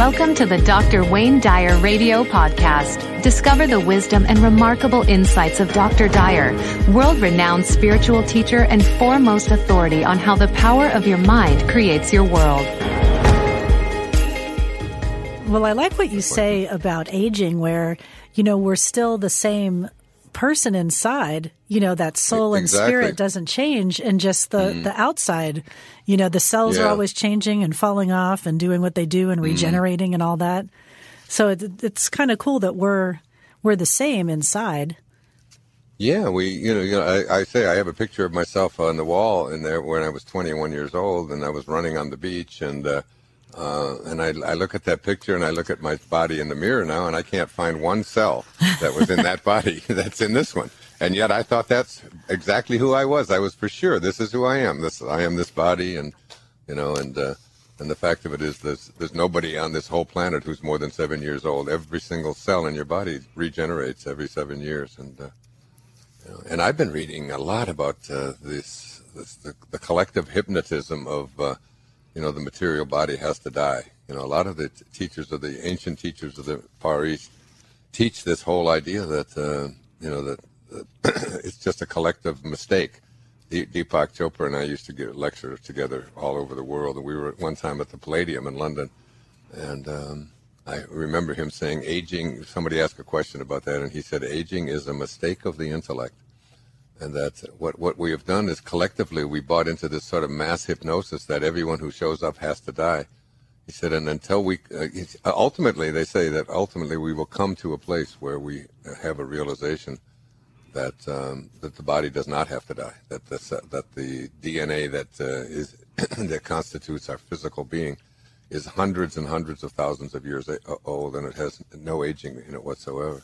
Welcome to the Dr. Wayne Dyer Radio Podcast. Discover the wisdom and remarkable insights of Dr. Dyer, world-renowned spiritual teacher and foremost authority on how the power of your mind creates your world. Well, I like what you say about aging, where, you know, we're still the same person inside, you know, that soul and spirit doesn't change, and just the outside, you know, the cells are always changing and falling off and doing what they do and regenerating and all that. So it's kind of cool that we're the same inside. Yeah, I say I have a picture of myself on the wall in there when I was 21 years old, and I was running on the beach, and I look at that picture and I look at my body in the mirror now, and I can't find one cell that was in that body that's in this one. And yet I thought that's exactly who I was. I was for sure, this is who I am. I am this body, and the fact of it is there's nobody on this whole planet who's more than 7 years old. Every single cell in your body regenerates every 7 years, and I've been reading a lot about the collective hypnotism of the material body has to die. You know, a lot of the ancient teachers of the Far East teach this whole idea that that it's just a collective mistake. Deepak Chopra and I used to give lectures together all over the world, and we were at one time at the Palladium in London, and I remember him saying, aging, somebody asked a question about that, and he said, aging is a mistake of the intellect. And that what we have done is collectively we bought into this sort of mass hypnosis that everyone who shows up has to die. He said, and until we, ultimately, they say that ultimately we will come to a place where we have a realization that the body does not have to die, that the DNA that constitutes our physical being is hundreds and hundreds of thousands of years old, and it has no aging in it whatsoever.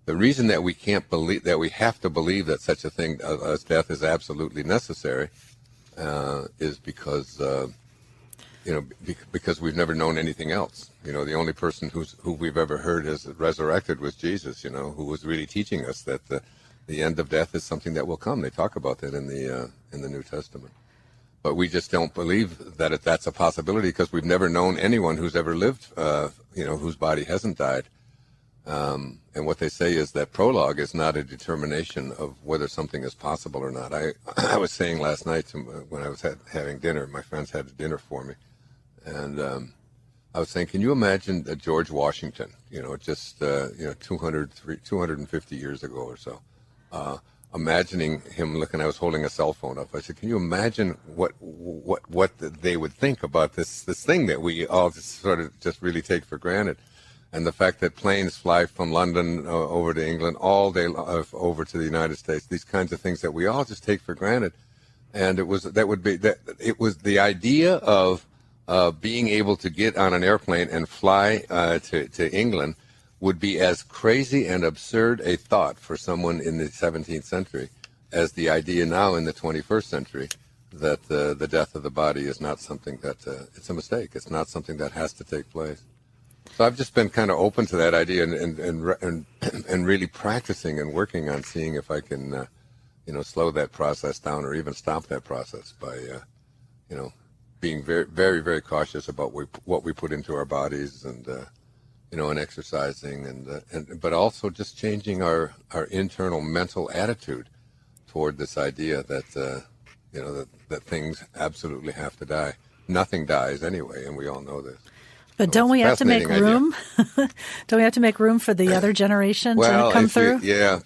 The reason that we can't believe, that we have to believe that such a thing as death is absolutely necessary, is because because we've never known anything else. You know, the only person who we've ever heard has resurrected was Jesus. You know, who was really teaching us that the end of death is something that will come. They talk about that in the New Testament, but we just don't believe that that's a possibility because we've never known anyone who's ever lived, whose body hasn't died. And what they say is that prologue is not a determination of whether something is possible or not. I was saying last night when I was having dinner, my friends had dinner for me, and I was saying, can you imagine George Washington, just 250 years ago or so, imagining him looking, I was holding a cell phone up. I said, can you imagine what they would think about this thing that we all sort of just really take for granted? And the fact that planes fly from London over to England all day over to the United States, these kinds of things that we all just take for granted. And it was the idea of being able to get on an airplane and fly to England would be as crazy and absurd a thought for someone in the 17th century as the idea now in the 21st century that the death of the body is not something that it's a mistake. It's not something that has to take place. So I've just been kind of open to that idea and really practicing and working on seeing if I can, slow that process down or even stop that process by, being very, very, very cautious about what we put into our bodies and exercising but also just changing our internal mental attitude toward this idea that, that things absolutely have to die. Nothing dies anyway, and we all know this. But don't we have to make room? Don't we have to make room for the other generation to come through?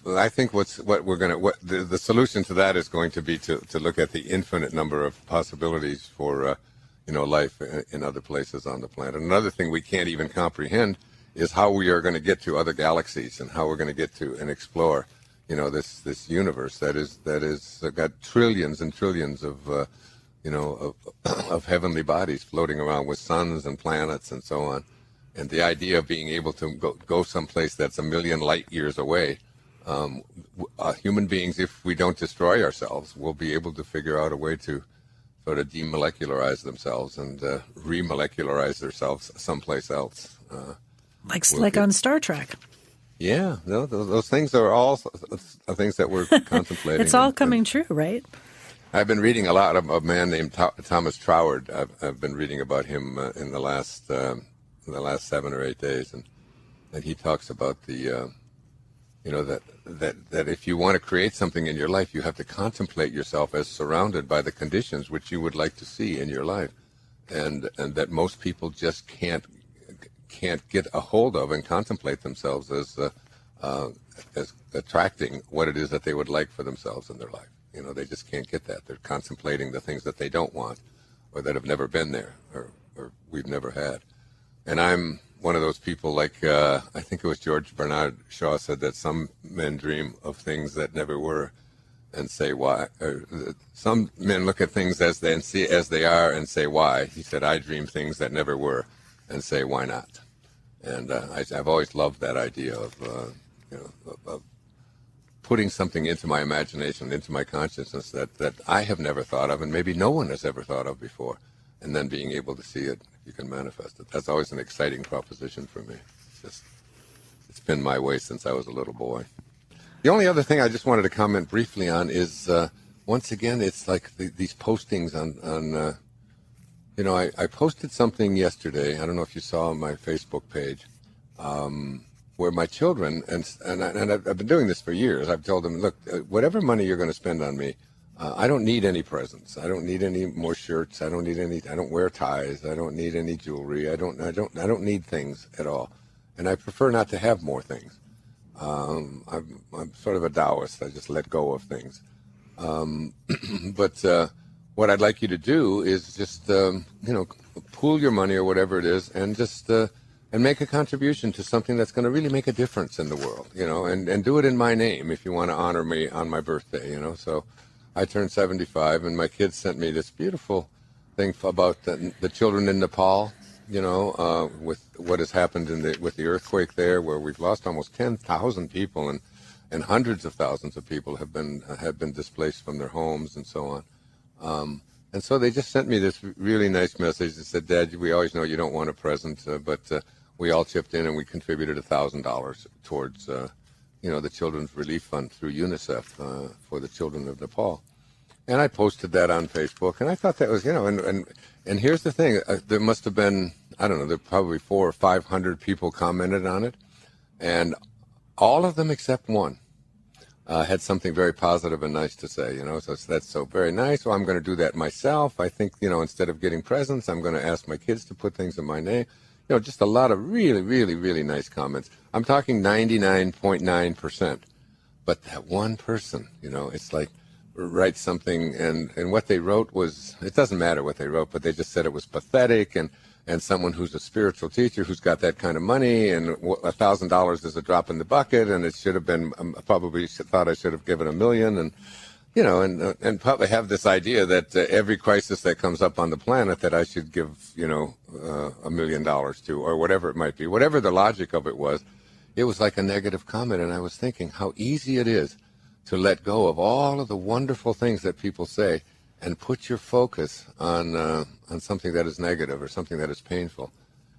I think the solution to that is going to be to look at the infinite number of possibilities for life in other places on the planet. Another thing we can't even comprehend is how we are going to get to other galaxies and how we're going to get to and explore this universe that is got trillions and trillions of of heavenly bodies floating around with suns and planets and so on. And the idea of being able to go someplace that's a million light years away, human beings, if we don't destroy ourselves, will be able to figure out a way to sort of demolecularize themselves and remolecularize themselves someplace else. Like on Star Trek. Yeah, no, those things are all things that we're contemplating. It's all coming true, right? I've been reading a lot of a man named Thomas Troward. I've been reading about him in the last the last 7 or 8 days, and he talks about the that if you want to create something in your life, you have to contemplate yourself as surrounded by the conditions which you would like to see in your life, and that most people just can't get a hold of and contemplate themselves as attracting what it is that they would like for themselves in their life. They just can't get that. They're contemplating the things that they don't want, or that have never been there, or we've never had. And I'm one of those people, like I think it was George Bernard Shaw said that some men dream of things that never were and say why. Or some men look at things as they are and say why. He said, I dream things that never were and say why not. And I've always loved that idea of putting something into my imagination, into my consciousness that I have never thought of, and maybe no one has ever thought of before, and then being able to see it, you can manifest it. That's always an exciting proposition for me. It's been my way since I was a little boy. The only other thing I just wanted to comment briefly on is, once again, it's like these postings on I posted something yesterday, I don't know if you saw on my Facebook page, where my children, and I've been doing this for years, I've told them, look, whatever money you're going to spend on me, I don't need any presents. I don't need any more shirts. I don't wear ties. I don't need any jewelry. I don't need things at all. And I prefer not to have more things. I'm sort of a Taoist. I just let go of things. But what I'd like you to do is just, pool your money or whatever it is, and just and make a contribution to something that's going to really make a difference in the world, and do it in my name if you want to honor me on my birthday, So I turned 75, and my kids sent me this beautiful thing about the children in Nepal, with what has happened with the earthquake there, where we've lost almost 10,000 people, and hundreds of thousands of people have been displaced from their homes and so on. And so they just sent me this really nice message that said, Dad, we always know you don't want a present, but we all chipped in and we contributed $1,000 towards the Children's Relief Fund through UNICEF for the children of Nepal. And I posted that on Facebook, and I thought that was, and here's the thing, there must have been, I don't know, there probably 400 or 500 people commented on it, and all of them except one had something very positive and nice to say, so that's so very nice. Well, I'm going to do that myself. I think, instead of getting presents, I'm going to ask my kids to put things in my name. Just a lot of really, really, really nice comments. I'm talking 99.9%. But that one person, it's like, write something, and what they wrote was, it doesn't matter what they wrote, but they just said it was pathetic, and someone who's a spiritual teacher who's got that kind of money, and $1,000 is a drop in the bucket, and it should have been, probably thought I should have given $1 million, and and probably have this idea that every crisis that comes up on the planet that I should give, $1 million to, or whatever it might be. Whatever the logic of it was like a negative comment. And I was thinking how easy it is to let go of all of the wonderful things that people say and put your focus on something that is negative or something that is painful.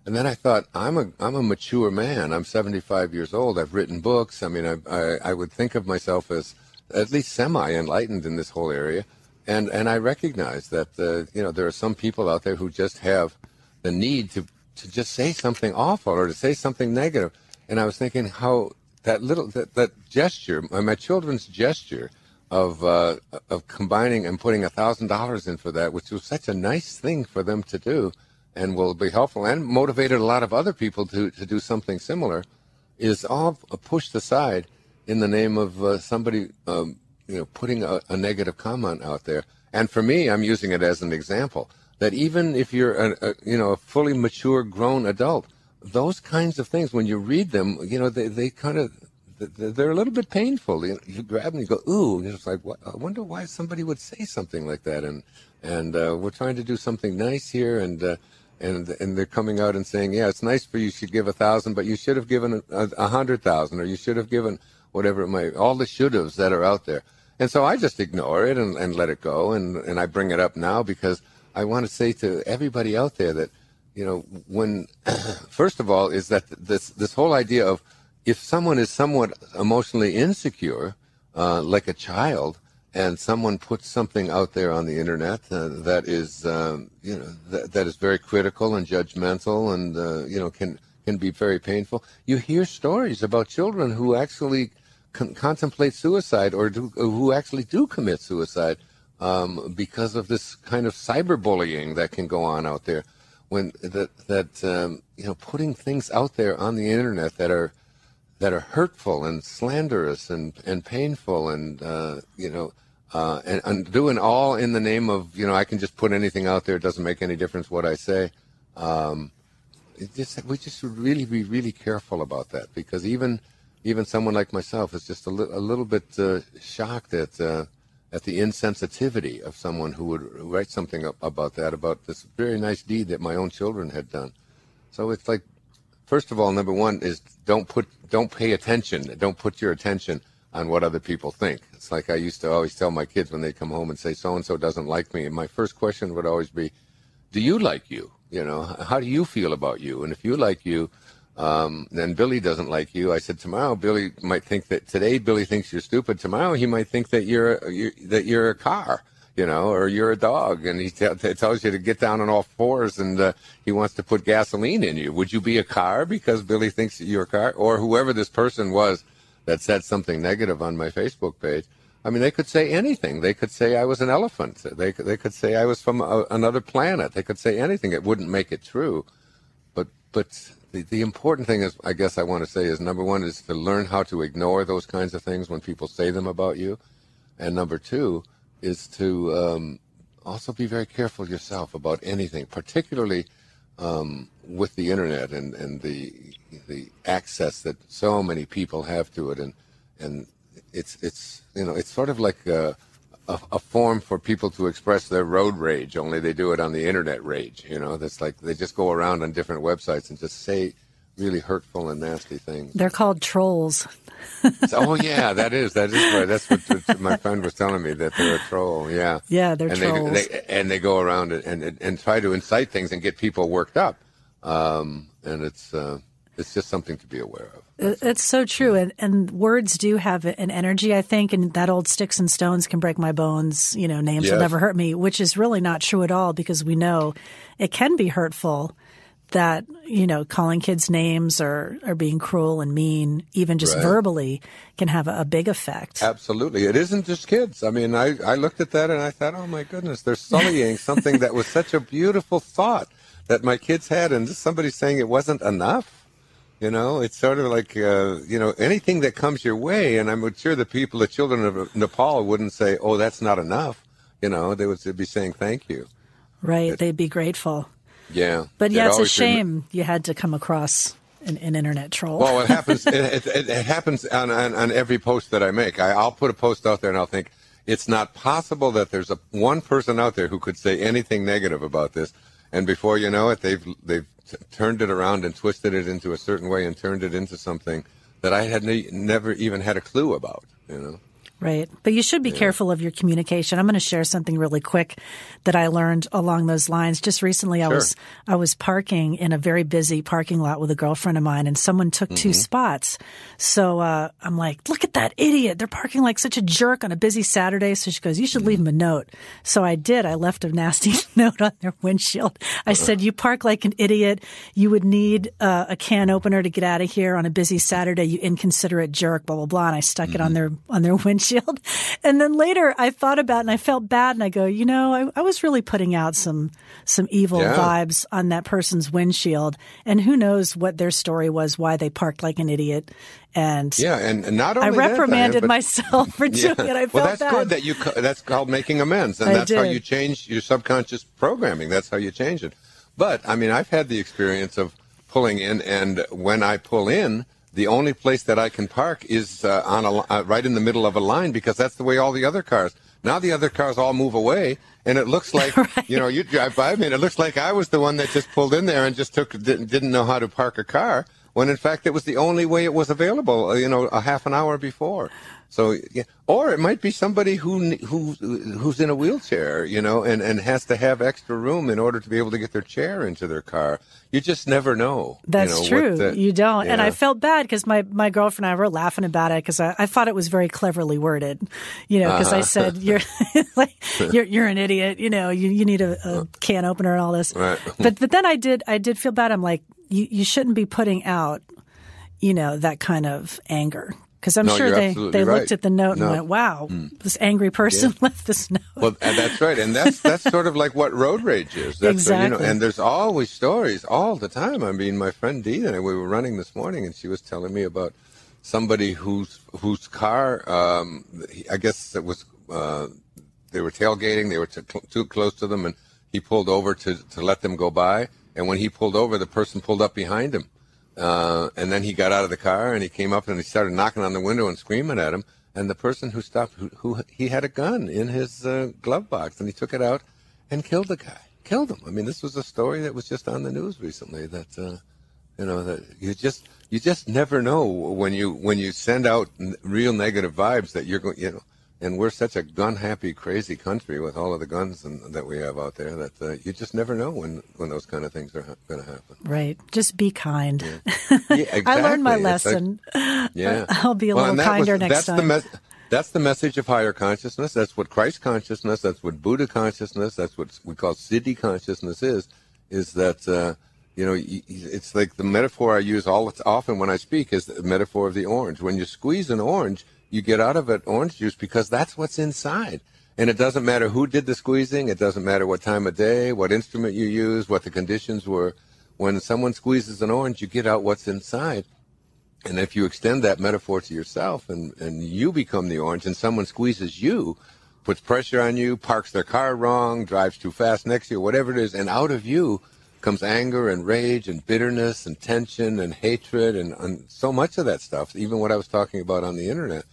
And then I thought, I'm a mature man. I'm 75 years old. I've written books. I mean, I would think of myself as at least semi-enlightened in this whole area, and I recognize that there are some people out there who just have the need to just say something awful or to say something negative. And I was thinking how that gesture, my children's gesture of combining and putting $1,000 in for that, which was such a nice thing for them to do, and will be helpful and motivated a lot of other people to do something similar, is all pushed aside in the name of somebody, putting a negative comment out there. And for me, I'm using it as an example that even if you're a fully mature, grown adult, those kinds of things, when you read them, they're a little bit painful. You grab them and you go, ooh, it's like, what? I wonder why somebody would say something like that. And we're trying to do something nice here, and they're coming out and saying, yeah, it's nice for you should give 1,000, but you should have given 100,000, or you should have given whatever it might, all the should-haves that are out there. And so I just ignore it and let it go, and I bring it up now because I want to say to everybody out there that, when, first of all, is that this whole idea of if someone is somewhat emotionally insecure, like a child, and someone puts something out there on the internet that is, that is very critical and judgmental, and can be very painful. You hear stories about children who actually contemplate suicide, or who actually do commit suicide because of this kind of cyberbullying that can go on out there. When putting things out there on the internet that are hurtful and slanderous and painful, and doing all in the name of, I can just put anything out there. It doesn't make any difference what I say. We just should really be really careful about that, because even someone like myself is just a little bit shocked at the insensitivity of someone who would write something about this very nice deed that my own children had done. So it's like, first of all, number one is don't pay attention. Don't put your attention on what other people think. It's like I used to always tell my kids when they come home and say, so-and-so doesn't like me. And my first question would always be, do you like you? How do you feel about you? And if you like you, then Billy doesn't like you. I said, tomorrow Billy might think that today Billy thinks you're stupid. Tomorrow he might think that you're a car, or you're a dog, and he tells you to get down on all fours, and he wants to put gasoline in you. Would you be a car because Billy thinks that you're a car? Or whoever this person was that said something negative on my Facebook page. I mean, they could say anything. They could say I was an elephant. They could say I was from another planet. They could say anything. It wouldn't make it true. But the important thing is, I guess I want to say, is number one is to learn how to ignore those kinds of things when people say them about you. And number two is to also be very careful yourself about anything, particularly with the internet and the access that so many people have to it. And it's sort of like a form for people to express their road rage, only they do it on the internet rage. That's like they just go around on different websites and just say really hurtful and nasty things. They're called trolls. Oh yeah, that is right. That's what my friend was telling me, that they're a troll. Yeah. Yeah, they're trolls. They go around and try to incite things and get people worked up. And it's just something to be aware of. It's so true. And words do have an energy, I think, and that old sticks and stones can break my bones, names will never hurt me, which is really not true at all, because we know it can be hurtful that, calling kids names or being cruel and mean, even just verbally, can have a big effect. Absolutely. It isn't just kids. I mean, I looked at that and I thought, oh my goodness, they're sullying something that was such a beautiful thought that my kids had, and just somebody saying it wasn't enough. It's sort of like, anything that comes your way. And I'm sure the children of Nepal wouldn't say, oh, that's not enough. They would be saying thank you. Right. They'd be grateful. Yeah. But yeah, it's a shame you had to come across an internet troll. Well, it happens. it happens on every post that I make. I'll put a post out there and I'll think, it's not possible that there's one person out there who could say anything negative about this. And before you know it, they've turned it around and twisted it into a certain way and turned it into something that I had never even had a clue about, Right. But you should be careful of your communication. I'm going to share something really quick that I learned along those lines. Just recently, I was parking in a very busy parking lot with a girlfriend of mine, and someone took two spots. So I'm like, look at that idiot. They're parking like such a jerk on a busy Saturday. So she goes, you should leave them a note. So I did. I left a nasty note on their windshield. I said, you park like an idiot. You would need a can opener to get out of here on a busy Saturday, you inconsiderate jerk, blah, blah, blah. And I stuck it on their windshield. And then later I thought about it and I felt bad, and I go, I was really putting out some evil vibes on that person's windshield, and who knows what their story was, why they parked like an idiot. And and not only I reprimanded myself for doing it. I felt that's bad. Good that's called making amends, and that's how you change your subconscious programming. That's how you change it. But I mean, I've had the experience of pulling in, and when I pull in, the only place that I can park is right in the middle of a line, because that's the way all the other cars. Now the other cars all move away, and it looks like you drive by me, and it looks like I was the one that just pulled in there and just didn't know how to park a car. when in fact it was the only way it was available, a half an hour before. So, yeah. Or it might be somebody who's in a wheelchair, and has to have extra room in order to be able to get their chair into their car. You just never know. That's true. You don't. Yeah. And I felt bad because my girlfriend and I were laughing about it because I thought it was very cleverly worded, because I said, you're an idiot. You need a can opener and all this. Right. But then I did feel bad. I'm like, you shouldn't be putting out, that kind of anger. Because I'm sure they looked at the note and went, wow, this angry person left this note. Well, that's right. And that's sort of like what road rage is. That's exactly. And there's always stories all the time. I mean, my friend Dee and I, we were running this morning, and she was telling me about somebody whose car, I guess it was, they were tailgating. They were too close to them, and he pulled over to let them go by. And when he pulled over, the person pulled up behind him. And then he got out of the car and he came up and he started knocking on the window and screaming at him. And the person who stopped, who he had a gun in his glove box, and he took it out and killed the guy. Killed him. I mean, this was a story that was just on the news recently. That that you just never know when you send out real negative vibes that you're going. And we're such a gun-happy, crazy country with all of the guns that we have out there that you just never know when those kind of things are going to happen. Right. Just be kind. Yeah. Yeah, exactly. I learned my lesson. I'll be a little kinder next time. That's the message of higher consciousness. That's what Christ consciousness, that's what Buddha consciousness, that's what we call Siddhi consciousness is that, it's like the metaphor I use often when I speak is the metaphor of the orange. When you squeeze an orange, you get out of it orange juice because that's what's inside. And it doesn't matter who did the squeezing. It doesn't matter what time of day, what instrument you use, what the conditions were. When someone squeezes an orange, you get out what's inside. And if you extend that metaphor to yourself and you become the orange and someone squeezes you, puts pressure on you, parks their car wrong, drives too fast next to you, whatever it is, and out of you comes anger and rage and bitterness and tension and hatred and so much of that stuff, even what I was talking about on the internet.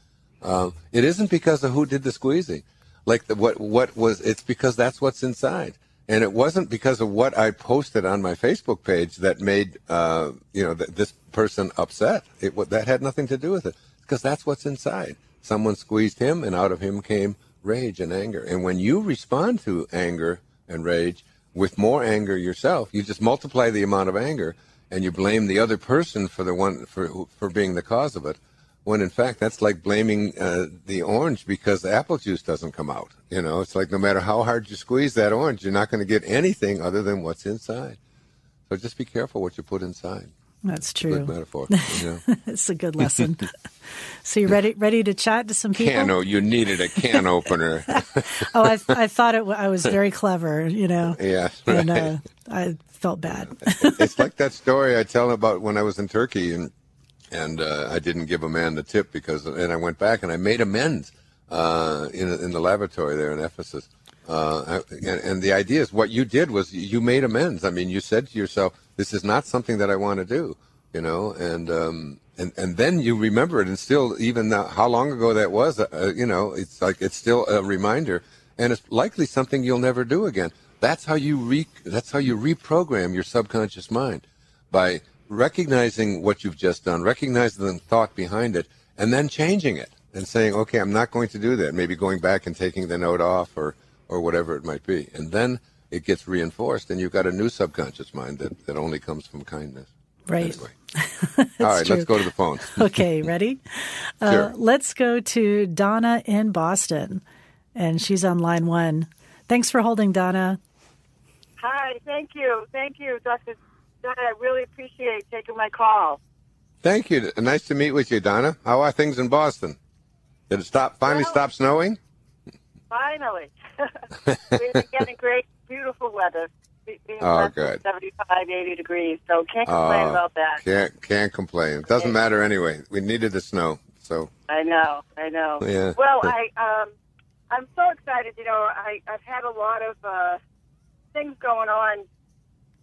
It isn't because of who did the squeezing. It's because that's what's inside. And it wasn't because of what I posted on my Facebook page that made, this person upset. That had nothing to do with it. Because that's what's inside. Someone squeezed him, and out of him came rage and anger. And when you respond to anger and rage with more anger yourself, you just multiply the amount of anger, and you blame the other person for being the cause of it. When in fact that's like blaming the orange because the apple juice doesn't come out. It's like no matter how hard you squeeze that orange, you're not going to get anything other than what's inside. So just be careful what you put inside. That's true. Good metaphor. It's a good lesson. So you ready to chat to some people? You needed a can opener. Oh, I thought I was very clever. Yeah, right. And I felt bad. It's like that story I tell about when I was in Turkey and I didn't give a man the tip and I went back and I made amends in the laboratory there in Ephesus. And the idea is what you did was you made amends. I mean, you said to yourself, this is not something that I want to do, and then you remember it, and still, even now, how long ago that was, it's like it's still a reminder, and it's likely something you'll never do again. That's how you reprogram your subconscious mind, by recognizing what you've just done, recognizing the thought behind it, and then changing it and saying, okay, I'm not going to do that. Maybe going back and taking the note off or whatever it might be. And then it gets reinforced, and you've got a new subconscious mind that only comes from kindness. Right. Anyway. All right, true. Let's go to the phone. Okay, ready? Sure. Let's go to Donna in Boston, and she's on line 1. Thanks for holding, Donna. Hi, thank you. Thank you, Dr. Donna. I really appreciate taking my call. Thank you. Nice to meet with you, Donna. How are things in Boston? Did it finally stop snowing? Finally. We've been getting great, beautiful weather. Good. 75, 80 degrees, so can't complain about that. Can't complain. It doesn't matter anyway. We needed the snow, so. I know. Yeah. Well, I'm so excited. I've had a lot of things going on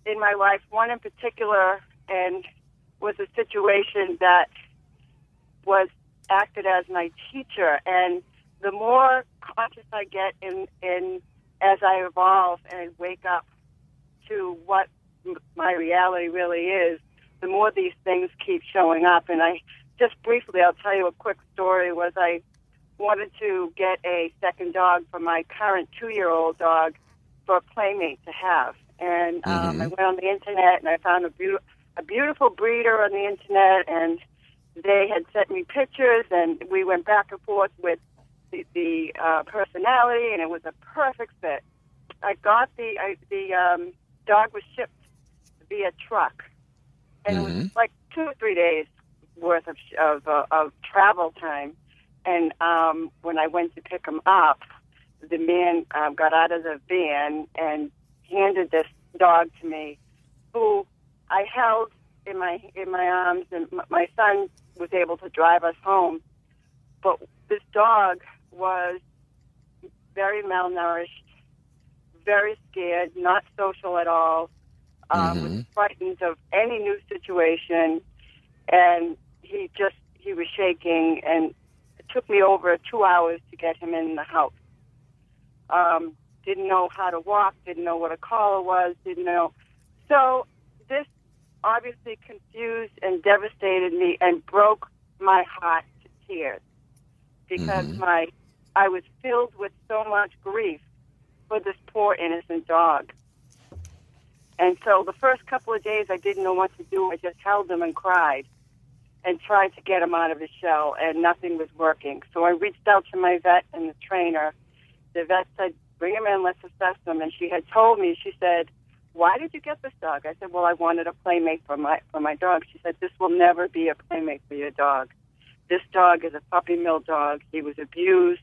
in my life. One in particular, and was a situation that was acted as my teacher. And the more conscious I get in as I evolve and wake up to what my reality really is, the more these things keep showing up. And I just briefly, I'll tell you a quick story, was I wanted to get a second dog for my current 2-year-old dog for a playmate to have. And I went on the internet and I found a beautiful breeder on the internet, and they had sent me pictures, and we went back and forth with the personality, and it was a perfect fit. I got the dog was shipped via truck, and it was like 2 or 3 days worth of travel time. And when I went to pick him up, the man got out of the van and handed this dog to me, who I held in my arms, and my son was able to drive us home. But this dog was very malnourished, very scared, not social at all, was frightened of any new situation, and he was shaking, and it took me over 2 hours to get him in the house. Didn't know how to walk, didn't know what a collar was, didn't know. So this obviously confused and devastated me and broke my heart to tears, because I was filled with so much grief for this poor innocent dog. And so the first couple of days I didn't know what to do. I just held him and cried and tried to get him out of his shell, and nothing was working. So I reached out to my vet and the trainer. The vet said, bring him in, let's assess him. And she had told me, she said, why did you get this dog? I said, well, I wanted a playmate for my dog. She said, this will never be a playmate for your dog. This dog is a puppy mill dog. He was abused.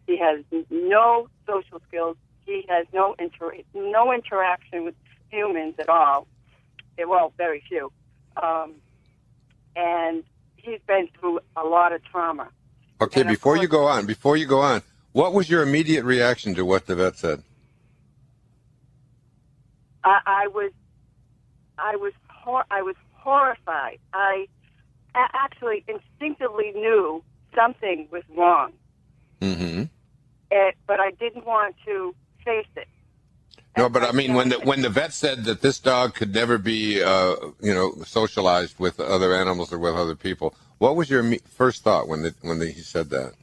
He has no social skills. He has no interaction with humans at all. Well, very few. And he's been through a lot of trauma. Okay, before you go on, what was your immediate reaction to what the vet said? I was horrified. I actually instinctively knew something was wrong, but I didn't want to face it. No, but I mean, when the vet said that this dog could never be, socialized with other animals or with other people, what was your first thought when he said that?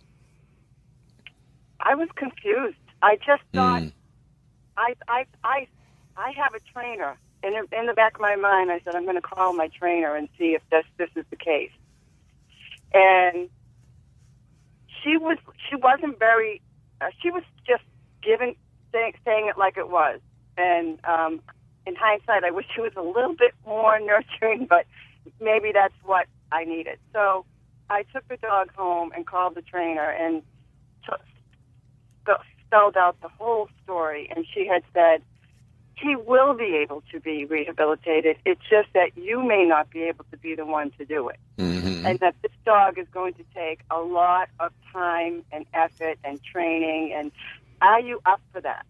I was confused. I just thought, I have a trainer, and in the back of my mind, I said, I'm going to call my trainer and see if this is the case. And she wasn't very. She was just saying it like it was. And in hindsight, I wish she was a little bit more nurturing, but maybe that's what I needed. So I took the dog home and called the trainer and spelled out the whole story. And she had said, he will be able to be rehabilitated. It's just that you may not be able to be the one to do it. And that this dog is going to take a lot of time and effort and training. And are you up for that?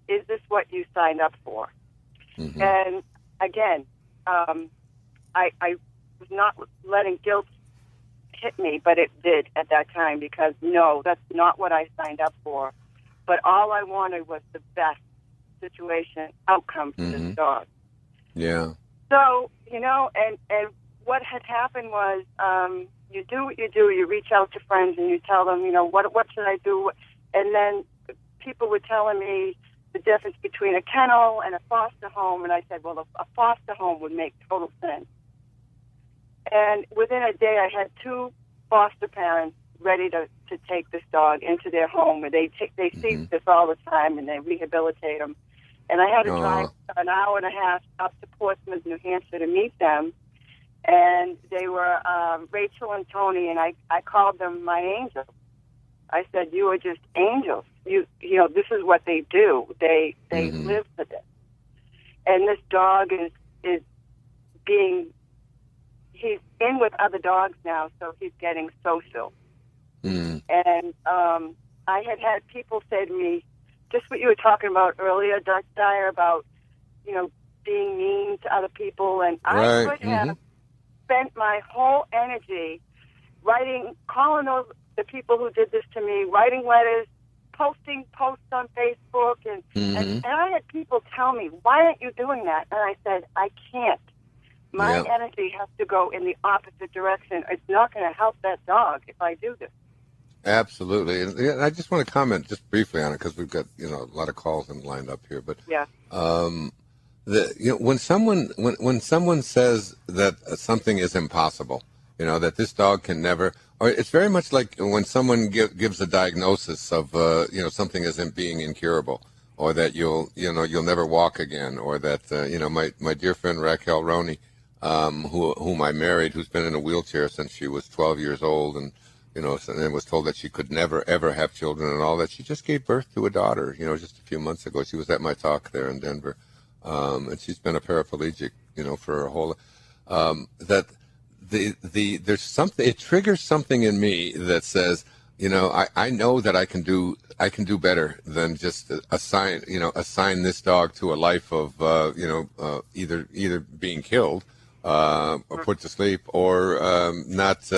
Is this what you signed up for? And again, I was not letting guilt hit me, but it did at that time, because no, that's not what I signed up for. But all I wanted was the best situation outcome for this dog. Yeah. So, and what had happened was, you do what you do. You reach out to friends and you tell them, what should I do? And then people were telling me the difference between a kennel and a foster home, and I said, well, a foster home would make total sense. And within a day, I had 2 foster parents ready to take this dog into their home, where they see this all the time, and they rehabilitate them. And I had to drive an hour and a half up to Portsmouth, New Hampshire, to meet them. And they were Rachel and Tony, and I called them my angels. I said, you are just angels. You know, this is what they do. They live for this. And this dog is being, he's in with other dogs now, so he's getting social. And I had people say to me, just what you were talking about earlier, Dyer, about, being mean to other people. And I could have spent my whole energy calling the people who did this to me, writing letters, posting posts on Facebook. And I had people tell me, why aren't you doing that? And I said, I can't. My energy has to go in the opposite direction. It's not going to help that dog if I do this. Absolutely. And I just want to comment just briefly on it because we've got, a lot of calls lined up here. But when someone says that something is impossible, that this dog can never, or it's very much like when someone gives a diagnosis of, something isn't being incurable, or that you'll never walk again, or that, my dear friend Raquel Roney, whom I married, who's been in a wheelchair since she was 12 years old, and and was told that she could never, ever have children and all that. She just gave birth to a daughter, just a few months ago. She was at my talk there in Denver. And she's been a paraplegic, for her whole, there's something, it triggers something in me that says, I know that I can do better than just assign this dog to a life of, either being killed, or put to sleep, or, not,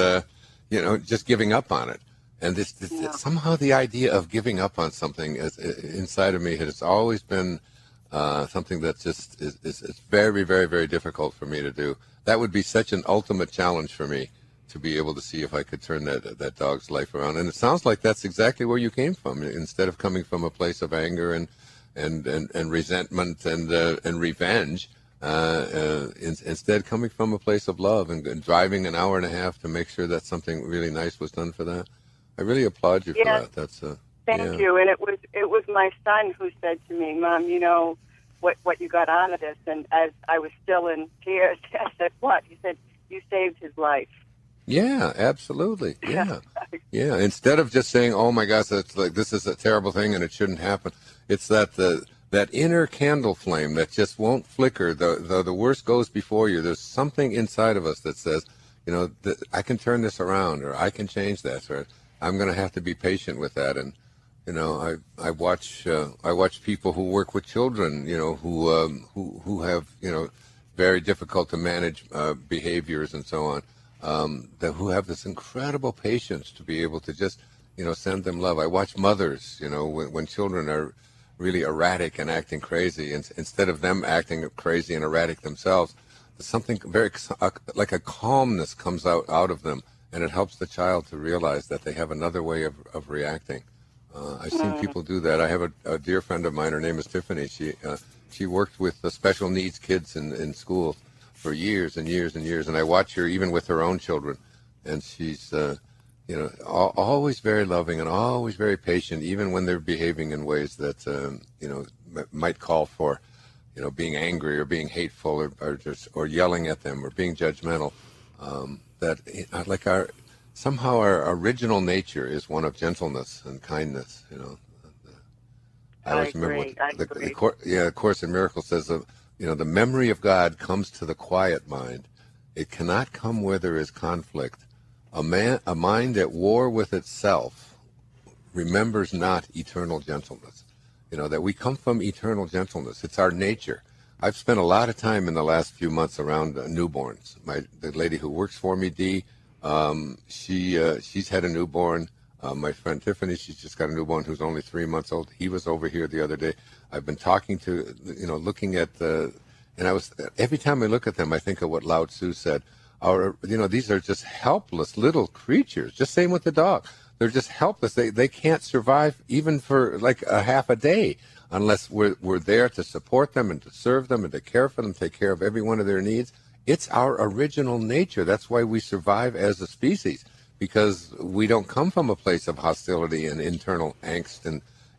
just giving up on it. And this somehow the idea of giving up on something inside of me has always been something that just is very, very, very difficult for me to do. That would be such an ultimate challenge for me to be able to see if I could turn that dog's life around. And it sounds like that's exactly where you came from. Instead of coming from a place of anger and resentment and revenge, instead coming from a place of love and driving an hour and a half to make sure that something really nice was done for that. I really applaud you for that. That's Thank you. And it was my son who said to me, Mom, what you got out of this? And as I was still in tears, I said, what? He said, you saved his life. Yeah, absolutely. Yeah. Yeah. Instead of just saying, oh my gosh, that's like, this is a terrible thing and it shouldn't happen. It's that inner candle flame that just won't flicker. The worst goes before you. There's something inside of us that says, that I can turn this around, or I can change that, or I'm going to have to be patient with that. And I watch people who work with children, who have very difficult to manage behaviors and so on, who have this incredible patience to be able to just send them love. I watch mothers, when children are really erratic and acting crazy, and instead of them acting crazy and erratic themselves, something very like a calmness comes out of them, and it helps the child to realize that they have another way of reacting. I've seen people do that. I have a dear friend of mine. Her name is Tiffany. She worked with the special needs kids in school for years and years and years, and I watch her even with her own children, and she's always very loving and always very patient, even when they're behaving in ways that might call for being angry or being hateful or yelling at them or being judgmental. Somehow our original nature is one of gentleness and kindness. I always remember what the Course in Miracles says. The memory of God comes to the quiet mind. It cannot come where there is conflict. A mind at war with itself remembers not eternal gentleness. That we come from eternal gentleness. It's our nature. I've spent a lot of time in the last few months around newborns. The lady who works for me, Dee, she's had a newborn. My friend Tiffany, she's just got a newborn who's only 3 months old. He was over here the other day. I've been talking to, looking at every time I look at them, I think of what Lao Tzu said. These are just helpless little creatures. Just same with the dog. They're just helpless. They can't survive even for like a half a day unless we're there to support them and to serve them and to care for them, take care of every one of their needs. It's our original nature. That's why we survive as a species, because we don't come from a place of hostility and internal angst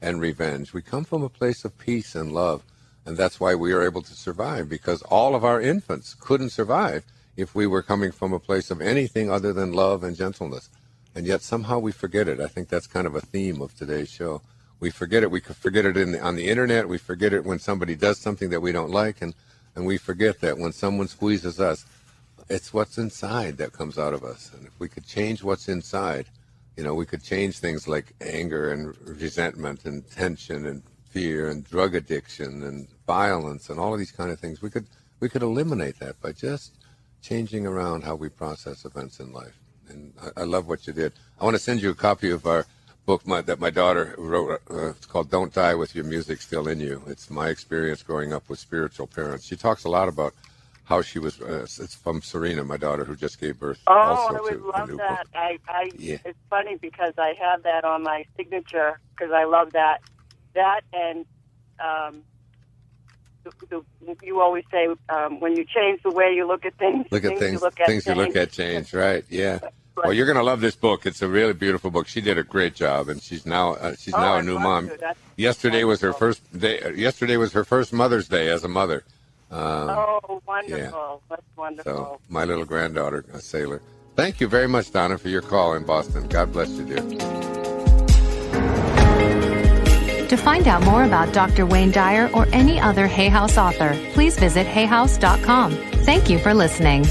and revenge. We come from a place of peace and love, and that's why we are able to survive, because all of our infants couldn't survive if we were coming from a place of anything other than love and gentleness. And yet somehow we forget it. I think that's kind of a theme of today's show. We forget it. We forget it on the internet. We forget it when somebody does something that we don't like, and we forget that when someone squeezes us, it's what's inside that comes out of us. And if we could change what's inside, we could change things like anger and resentment and tension and fear and drug addiction and violence and all of these kind of things. We could eliminate that by just changing around how we process events in life. And I love what you did. I want to send you a copy of our book that my daughter wrote. It's called Don't Die With Your Music Still in You. It's my experience growing up with spiritual parents. She talks a lot about how she was. It's from Serena, my daughter, who just gave birth. Oh, also I would to love a new that. book. Yeah. It's funny because I have that on my signature because I love that. That and you always say when you change the way you look at things, things you look at change. Right? Yeah. Well, you're going to love this book. It's a really beautiful book. She did a great job, and she's now a new mom. Yesterday was her first day. Yesterday was her first Mother's Day as a mother. Wonderful! Yeah. That's wonderful. So my little granddaughter, a sailor. Thank you very much, Donna, for your call in Boston. God bless you, dear. To find out more about Dr. Wayne Dyer or any other Hay House author, please visit hayhouse.com. Thank you for listening.